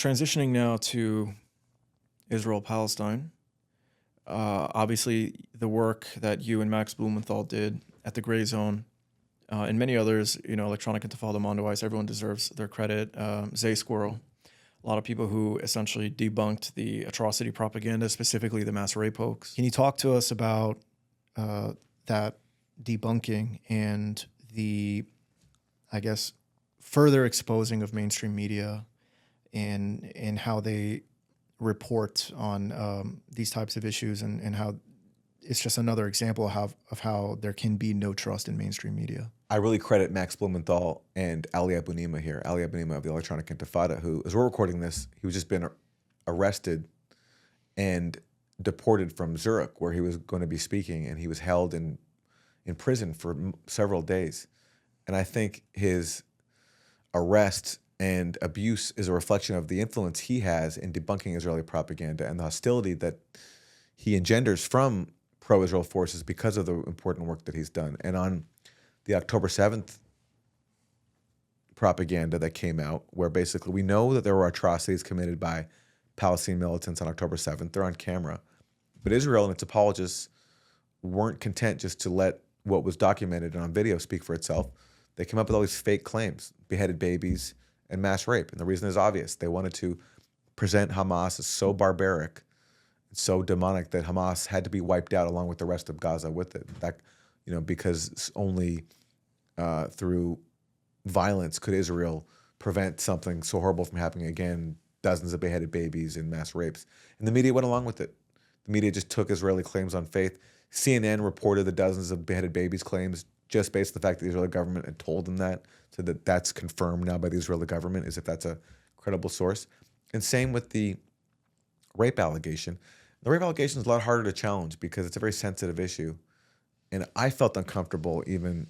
transitioning now to Israel-Palestine. Obviously, the work that you and Max Blumenthal did at the Gray Zone, and many others, Electronic Intifada, Mondoweiss, everyone deserves their credit. Zay Squirrel, a lot of people who essentially debunked the atrocity propaganda, specifically the mass rape hoax. Can you talk to us about that debunking and the, I guess, further exposing of mainstream media and how they report on these types of issues and how it's just another example of how there can be no trust in mainstream media? I really credit Max Blumenthal and Ali Abunimah here. Ali Abunimah of the Electronic Intifada, who, as we're recording this, he was just been arrested and deported from Zurich, where he was going to be speaking, and he was held in prison for several days. And I think his arrest and abuse is a reflection of the influence he has in debunking Israeli propaganda and the hostility that he engenders from pro-Israel forces because of the important work that he's done. And on the October 7th propaganda that came out, where basically we know that there were atrocities committed by Palestinian militants on October 7th. They're on camera. But Israel and its apologists weren't content just to let what was documented and on video speak for itself. They came up with all these fake claims, beheaded babies and mass rape. And the reason is obvious. They wanted to present Hamas as so barbaric, so demonic, that Hamas had to be wiped out along with the rest of Gaza with it. That, because only through violence could Israel prevent something so horrible from happening again, dozens of beheaded babies and mass rapes. And the media went along with it. The media just took Israeli claims on faith. CNN reported the dozens of beheaded babies claims just based on the fact that the Israeli government had told them that, so that that's confirmed now by the Israeli government, as if that's a credible source. And same with the rape allegation. The rape allegation is a lot harder to challenge because it's a very sensitive issue. And I felt uncomfortable even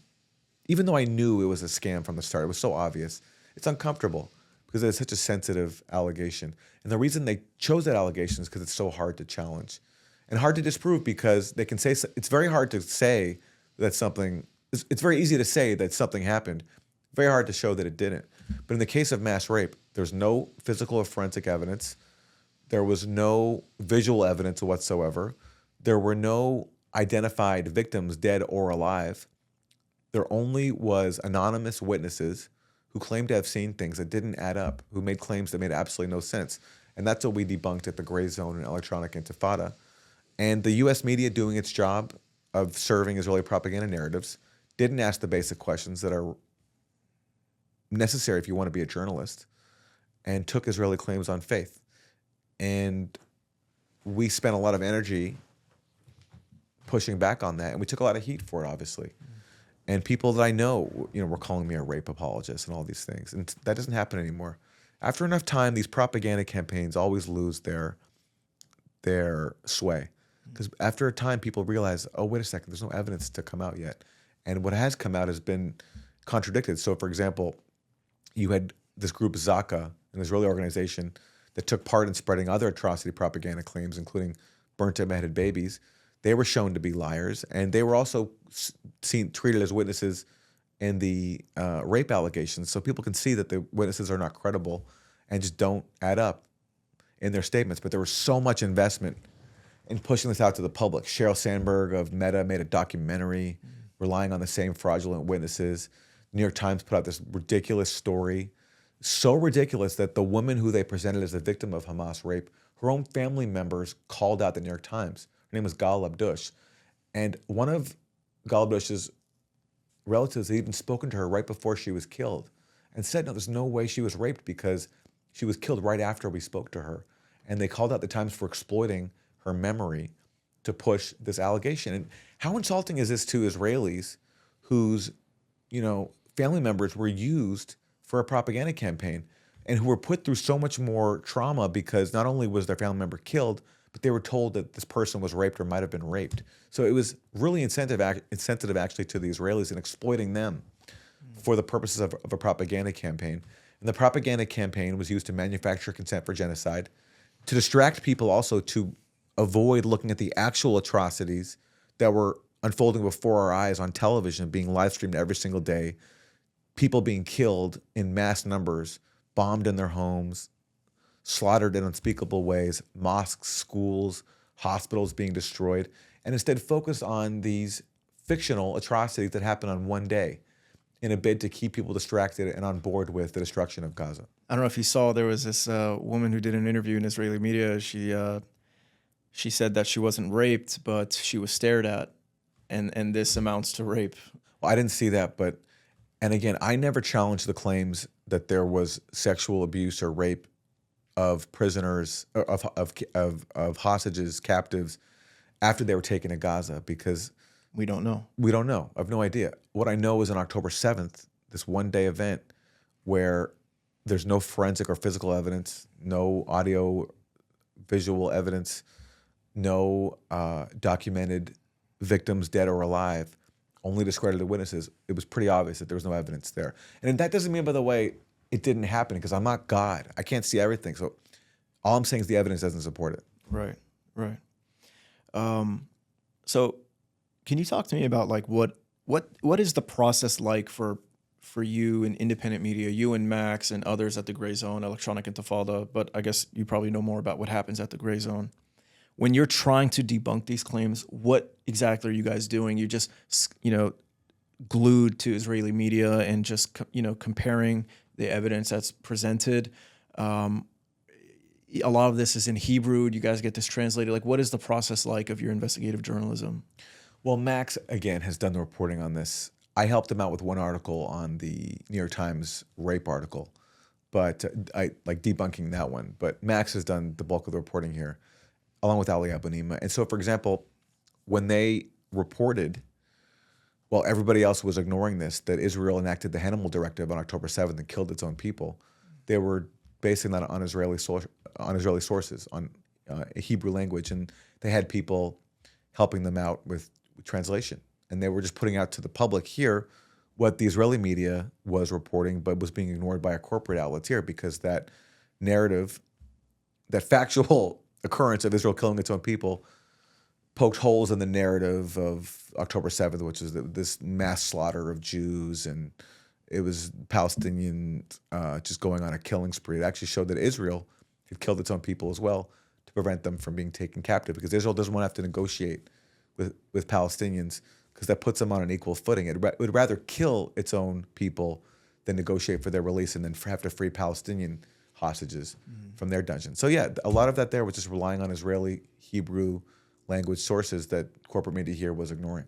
though I knew it was a scam from the start. It was so obvious. It's uncomfortable because it's such a sensitive allegation. And the reason they chose that allegation is because it's so hard to challenge and hard to disprove, because they can say, it's very hard to say that something, it's very easy to say that something happened, very hard to show that it didn't. But in the case of mass rape, there's no physical or forensic evidence. There was no visual evidence whatsoever. There were no identified victims, dead or alive. There only was anonymous witnesses who claimed to have seen things that didn't add up, who made claims that made absolutely no sense. And that's what we debunked at the Gray Zone and Electronic Intifada. And the U.S. media, doing its job of serving Israeli propaganda narratives, didn't ask the basic questions that are necessary if you want to be a journalist, and took Israeli claims on faith. And we spent a lot of energy pushing back on that, and we took a lot of heat for it, obviously. And people that I know, were calling me a rape apologist and all these things, and that doesn't happen anymore. After enough time, these propaganda campaigns always lose their sway, because after a time, people realize, oh, wait a second, there's no evidence to come out yet, and what has come out has been contradicted. So, for example, you had this group Zaka, an Israeli organization that took part in spreading other atrocity propaganda claims, including burnt and beheaded babies. They were shown to be liars, and they were also treated as witnesses in the rape allegations. So people can see that the witnesses are not credible and just don't add up in their statements. But there was so much investment in pushing this out to the public. Sheryl Sandberg of Meta made a documentary relying on the same fraudulent witnesses. The New York Times put out this ridiculous story, so ridiculous that the woman who they presented as the victim of Hamas rape, her own family members called out the New York Times. Her name was Gal Abdush. And one of Gal Abdush's relatives had even spoken to her right before she was killed and said, no, there's no way she was raped because she was killed right after we spoke to her. And they called out the Times for exploiting her memory to push this allegation. And how insulting is this to Israelis whose, family members were used for a propaganda campaign and who were put through so much more trauma because not only was their family member killed, but they were told that this person was raped or might have been raped. So it was really insensitive actually to the Israelis in exploiting them for the purposes of a propaganda campaign. And the propaganda campaign was used to manufacture consent for genocide, to distract people also to avoid looking at the actual atrocities that were unfolding before our eyes on television, being live streamed every single day, people being killed in mass numbers, bombed in their homes, slaughtered in unspeakable ways, mosques, schools, hospitals being destroyed, and instead focus on these fictional atrocities that happen on one day in a bid to keep people distracted and on board with the destruction of Gaza. I don't know if you saw, there was this woman who did an interview in Israeli media. She said that she wasn't raped, but she was stared at, and this amounts to rape. Well, I didn't see that, but, and again, I never challenged the claims that there was sexual abuse or rape of prisoners, or of hostages, captives, after they were taken to Gaza, because We don't know. we don't know. I have no idea. What I know is on October 7th, this one-day event where there's no forensic or physical evidence, no audio, visual evidence, no documented victims, dead or alive, only discredited witnesses. It was pretty obvious that there was no evidence there. And that doesn't mean, by the way, it didn't happen, because I'm not God. I can't see everything. So all I'm saying is the evidence doesn't support it. Right, right. So can you talk to me about like what is the process like for you in independent media, you and Max and others at the Gray Zone, Electronic Intifada, but I guess you probably know more about what happens at the Gray Zone. When you're trying to debunk these claims, what exactly are you guys doing? You just, glued to Israeli media and just, comparing the evidence that's presented. A lot of this is in Hebrew. Do you guys get this translated? Like, what is the process like of your investigative journalism? Well, Max, again, has done the reporting on this. I helped him out with one article on the New York Times rape article, but I like debunking that one. But Max has done the bulk of the reporting here, along with Ali Abunimah. And so, for example, when they reported, while everybody else was ignoring this, that Israel enacted the Hannibal Directive on October 7th and killed its own people, they were basing that on Israeli sources, on Hebrew language, and they had people helping them out with translation. And they were just putting out to the public here what the Israeli media was reporting, but was being ignored by our corporate outlets here, because that narrative, that factual occurrence of Israel killing its own people, poked holes in the narrative of October 7th, which is this mass slaughter of Jews, and it was Palestinian just going on a killing spree. It actually showed that Israel had killed its own people as well to prevent them from being taken captive, because Israel doesn't want to have to negotiate with Palestinians, because that puts them on an equal footing. It would rather kill its own people than negotiate for their release and then have to free Palestinian hostages from their dungeon. So yeah, a lot of that there was just relying on Israeli Hebrew language sources that corporate media here was ignoring.